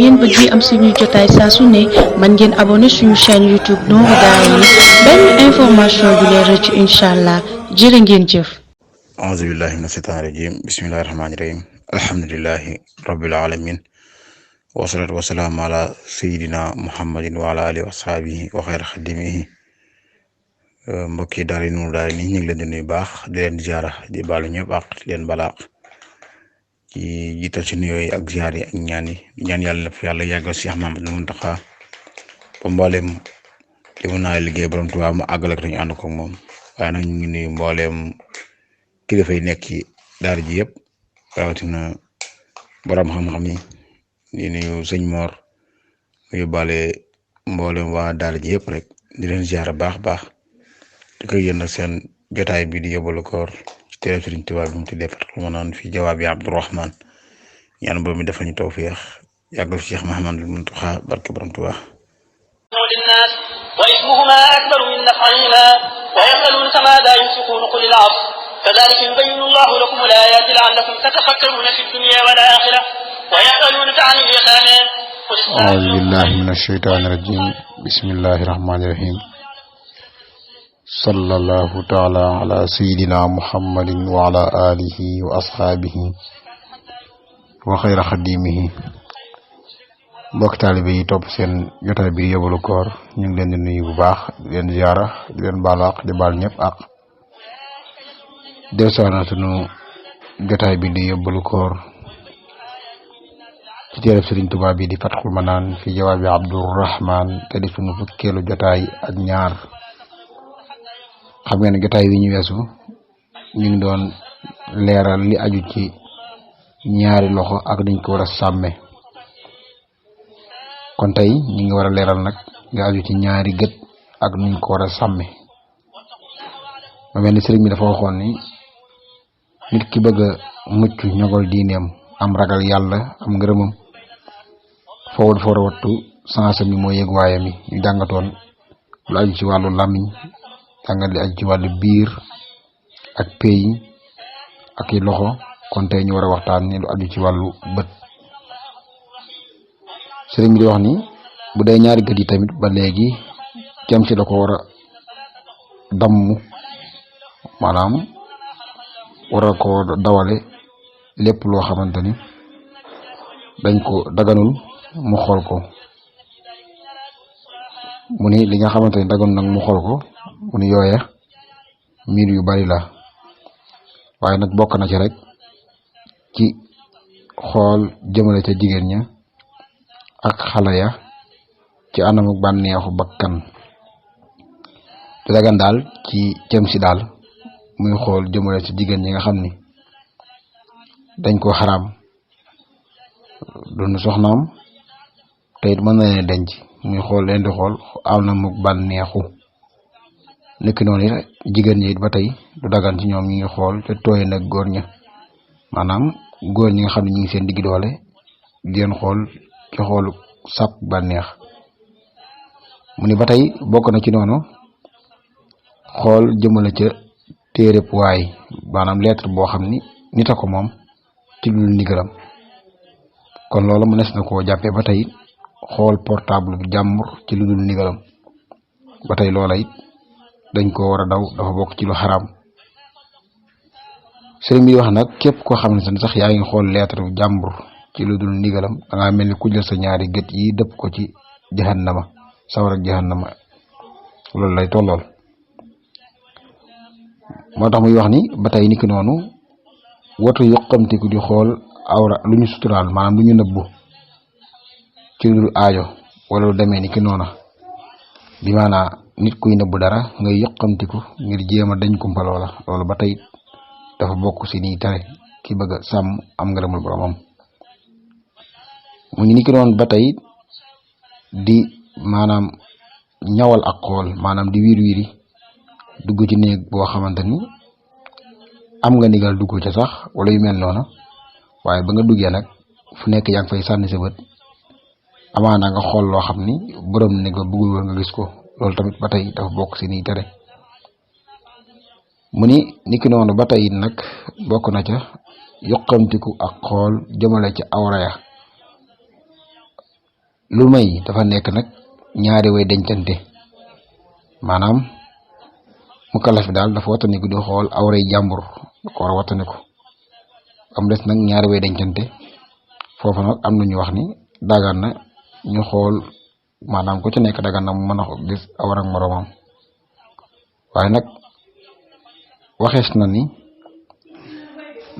ngeen bëgg am suñu jotaay saa su ne man ngeen abonné suñu chaîne YouTube Nourou Darayni benn information du leen rëcc inshallah jërë ngeen jëf. A'uuzu billahi mina shaytaani rajiim bismillahi rahmaani rahiim alhamdulillahi rabbil alamin wasalaatu wasalaamu ala sayidina muhammadin wa ala alihi wa sahbihi wa xayra xadimihi mbokki daara Nourou Darayni ñu ngi leen di nuyu baax di leen ziara di baalu ñëpp ak di leen balaax ci jiital ci nuyoo yi ak ziar yi ak ñaan yi ñaan yàlla na fi yàlla yàggal Cheikh Mouhamadou Mountakha ba mboolem li mu naa liggéey borom Tuubaa mu àggal ak ñu ànd ko moom waaye nag ñu ngi nuyu mboolem kilifa yi nekk ci daara ji yëpp rawatina borom xam-xam yi di nuyu sëñ Mor mu yóbbaale mboolem waa daara ji yëpp rek di leen ziar baax di ko yéen seen jotaay bi di yóbbalu koor ci téere Sëriñ Tuubaa bi mu tuddee Fathul Manaan fi jawaabi Abdurrahmaan ñaan boobu mi defal ñu tawfiix yàggal Cheikh Mouhamadou Mountakha barke borom Tuubaa للناس واسمهما أكبر من نفعهما ويسألونك ماذا ينفقون قل العفو كذلك يبين الله لكم الآيات لعلكم تتفكرون في الدنيا والآخرة ويسألونك عن اليتامى أعوذ بالله من الشيطان الرجيم بسم الله الرحمن الرحيم صلى الله تعالى على سيدنا محمد وعلى آله وأصحابه وخير خديمه mbokk taalibe yi topp seen jotaay bi yóbbalu koor ñu ngi leen di nuyu bu baax di leen ziara di leen baalu àq di baal ñëpp àq dellusiwaat sunu jotaay bi di yóbbalu koor ci téereb Sëriñ Tuubaa bi di Fathul Manaan fi jawaabi Abdurrahmaan te di sunu fukkeelu jotaay ak ñaar xam ngeen ne jotaay wi ñu weesu ñu ngi doon leeral li aju ci ñaari loxo ak niñ ko war a sàmme kon tey ñu ngi war a leeral nag nga aju ci ñaari gët ak nuñ ko war a sàmme ma mel ni sëriñ bi dafa waxoon ni nit ki bëgg a mucc ñogal diineem am ragal yàlla am ngërëmam foofu dafa war a wattu sansa mi moo yëg waayam yi ñu jàngatoon lu aju ci wàllu làmmiñ jàngat li aju ci wàllu biir ak péy ak i loxo kon tey ñu war a waxtaan ni lu aju ci wàllu bët sëriñ bi di wax ni bu dee ñaari gët yi tamit ba léegi kem ci da ko war a damm maanaam war a ko dawale lépp loo xamante ni dañ ko daganul mu xool ko mu ni li nga xamante ni daganul nag mu xool ko mu ni yooya miir yu bari la waaye nag bokk na ci rek ci xool jëmale ca jigéen ña ak xale ya ci anamu bànneexu bakkan du dagan daal ci cëm si daal muy xool jëmale ci jigéen ñi nga xam ni dañ ko xaraam dunu soxnaam te it mën na leen denc muy xool leen di xool anamu bànneexu nekk noonu it jigéen ñi it ba tey du dagan ci ñoom ñi ngi xool te tooy nag góor ña maanaam góor ñi nga xam ne ñi ngi seen digg doole di leen xool ci xoolu sàpp bànneex mu ni ba tey bokk na ci noonu xool jëmale ca téereb waay maanaam lettre boo xam ni nit a ko moom ci lu dul ndigalam kon loolu mënees na koo jàppee ba tey xool portable bu jàmbur ci lu dul ndigalam ba tey loola it dañ ko war a daw dafa bokk ci lu xaraam sëriñ bi wax nag képp koo xam ne sax yaa ngi xool lettre bu jàmbur ci lu dul ndigalam da ngaa mel ni ku jël sa ñaari gët yi dëpp ko ci jahannama sawar ak jahannama loolu lay tollool moo tax muy wax ni ba tey niki noonu watu yoqamtiku di xool awra lu ñu suturaal maanaam lu ñu nëbbu ci lu dul aajo wala lu demee niki noona bi maanaa nit kuy nëbbu dara ngay yoqamtiku ngir jéem a dañ kumpa loola loolu ba tey dafa bokk si nii tere ki bëgg a sàmm am ngërëmul boromam mu ngi ni ki doon ba tey di maanaam ñawal ak xool maanaam di wiiri dugg ci néeg boo xamante ni am nga ndigal dugg ca sax wala yu mel noonu waaye ba nga duggee nag fu nekk yaa ngi fay sànni sa bët amaana nga xool loo xam ni borom néeg ba bëggul woon nga gis ko loolu tamit ba tey dafa bokk si nii tere mu ni ki noonu ba tey nag bokk na ca yoqamtiku ak xool jëmale ca awra ya lu may dafa nekk nag ñaari way dencante maanaam mukallaf bi daal dafa wattandiku di xool awray jàmbur da ko war a wattandiku am des nag ñaari way dencante foofu nag am na ñu wax ni dagan na ñu xool maanaam ku ci nekk dagan na mu mën a gis awar ak moroomam waaye nag waxees na ni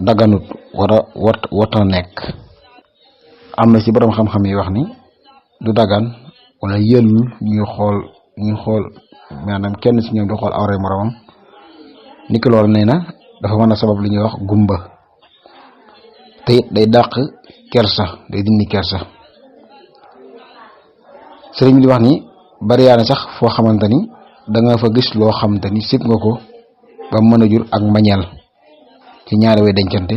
daganut warta nekk am na ci borom xam-xam yi wax ni du dagan wala yëllul ñuy xool maanaam kenn ci ñoom di xool awray moroomam niki loolu nee na dafa mën a sabab li ñuy wax gumba te it day dàq kersa day dindi kersa sëriñ bi di wax ni bari yaa ne sax foo xamante ni da nga fa gis loo xamante ni sib nga ko ba mën a jur ak mbañeel ci ñaari way dencante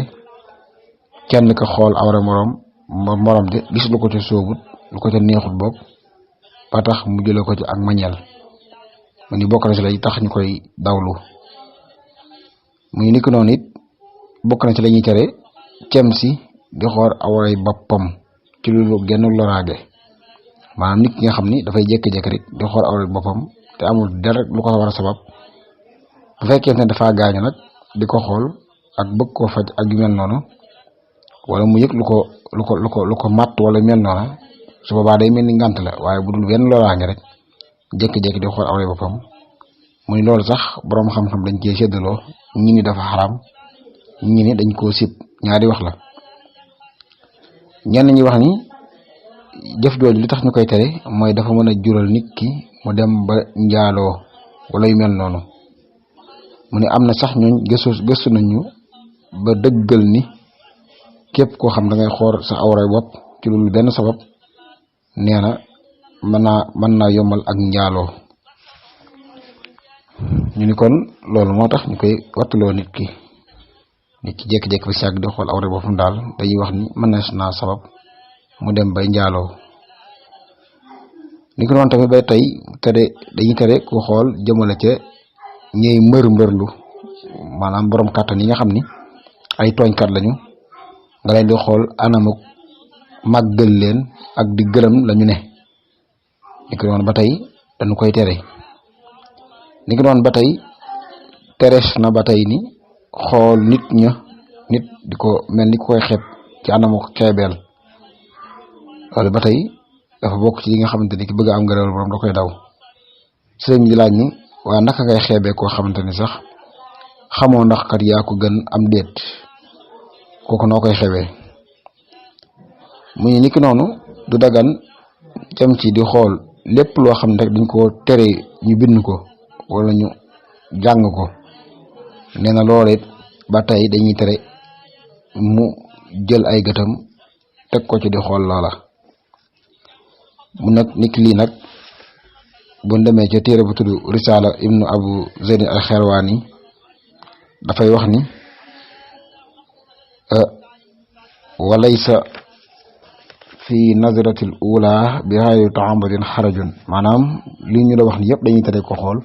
kenn ka xool awra morom de gis lu ko ca soobut lu ko ca neexut bopp ba tax mu jële ko ci ak mbañeel mu ni bokk na ci lay tax ñu koy dawlu muy ni ko noonu it bokk na ci la ñuy tere cem si di xool awray boppam ci lu genn loraage maanaam nit ki nga xam ni dafay jékki-jékki rek di xool awray boppam te amul dara lu ko war a sabab bu fekkee ne dafa gaañu nag di ko xool ak bëgg koo faj ak yu mel noonu wala mu yëg lu ko matt wala mel noonu su boobaa day mel ni ngant la waaye bu dul benn loraange rek jékki-jékki di xool awray boppam mu ni loolu sax boroom xam-xam dañ cee séddaloo ñi ni dafa xaram ñi ni dañ koo sib ñaari wax la ñenn ñi wax ni jëf jooju li tax ñu koy tere mooy dafa mën a jural nit ki mu dem ba njaaloo wala yu mel noonu mu ne am na sax ñooñ gëstu nañu ba dëggal ni képp koo xam da ngay xool sa awray bopp ci lu benn sabab nee na mën naa yombal ak njaaloo ñu ni kon loolu moo tax ñu koy wattuloo nit ki jékki-jékki ba sàgg di xool awray boppam daal dañuy wax ni mën naa sabab mu dem bay njaaloo ni ko doon tamit bay tey dañuy tere ku xool jëmale ca ñëy mbërlu maanaam borom kàttan yi nga xam ni ay tooñkat lañu nga leen di xool anamuk màggal leen ak di gërëm lañu ne ni ko doon ba tey dañu koy tere ni ko doon ba tey terees na ba tey ni xool nit di ko mel ni ku koy xeeb ci anamuk xeebeel loolu ba tey dafa bokk ci yi nga xamante ni ki bëgg am ngërëmal borom da koy daw sëriñ bi laaj ni waa naka ngay xeebee koo xamante ni sax xamoo ndax kat yaa ko gën am déet kooku noo koy xeebee mu ni ki noonu du dagan jëm ci di xool lépp loo xam ne rek dañ koo tere ñu bind ko wala ñu jàng ko nee na loolu it ba tey dañuy tere mu jël ay gëtam teg ko ci di xool loola mu nag niki lii nag bu demee ca téere bu tudd Risaala ibnu Abu Zayd al-Xerwaani dafay wax ni walaysa fi nazratil ula bi xaayu taambadin xarajun maanaam lii ñu la wax ni yëpp dañuy tere ko xool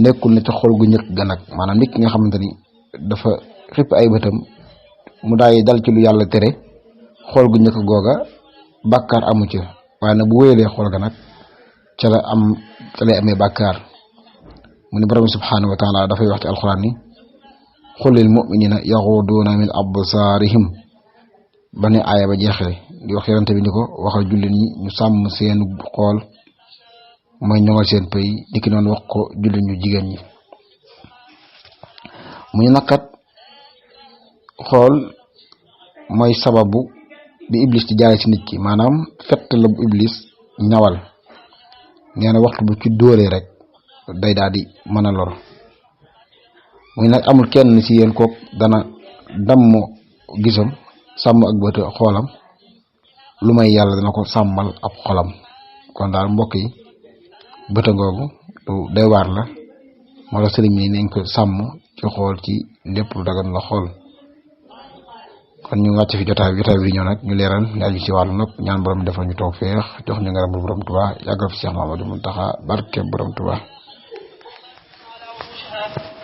nekkul ne ca xool gu njëkk ga nag maanaam nit ki nga xamante ni dafa xipp ay bëtam mu daay dal ci lu yàlla tere xool gu njëkk googa bàkkaar amu ci waaye nag bu wéyalee xool ga nag ca lay amee bàkkaar mu ni borom subhanahu wa taala dafay wax ci alquran ni xul lil muminina yaxuduuna min absaarihim ba ne aaya ba jeexee di wax yonente bi ni ko waxal jullit ñi ñu sàmm seen xool mooy ñoŋal seen pëy di ki noonu wax ko jullit ñu jigéen ñi mu ñu nakkat xool mooy sababu bi iblis di jaare ci nit ki maanaam fett la bu iblis ñawal nee na waxtu bu ci dóoree rek day daal di mën a lor muy nag amul kenn ci yéen kook dana damm gisam sàmm ak bët xoolam lu may yàlla dana ko sàmmal ab xolam kon daal mbokk yi bëta ngoogu lu day waar la moo la sëriñ ni nañ ko sàmm ci xool ci lépp lu dagan la xool kon ñu wàcc fi jotaay bi ñëw nag ñu leeral li aju ci wàllu nopp ñaan borom defal ñu toog feex jox ñu ngërëm borom Tuubaa yàggal fi Cheikh Mamadou Muntaxa barke borom Tuubaa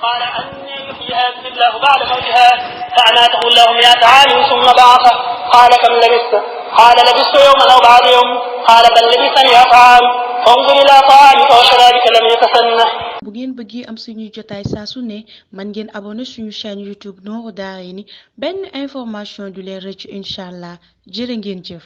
قال أني يحيي هذه الله بعد موتها فأماته الله 100 عام ثم بعثه قال كم لبثت قال لبثت يوما أو بعض يوم قال بل لبثت مئة عام فانظر إلى طعامك وشرابك لم يتسنه. bu ngeen bëggee am suñuy jotaay saa su ne man ngeen abonné suñu chaîne YouTube Nourou Darayni benn information du leen rëcc incha allah jërë ngeen jëf.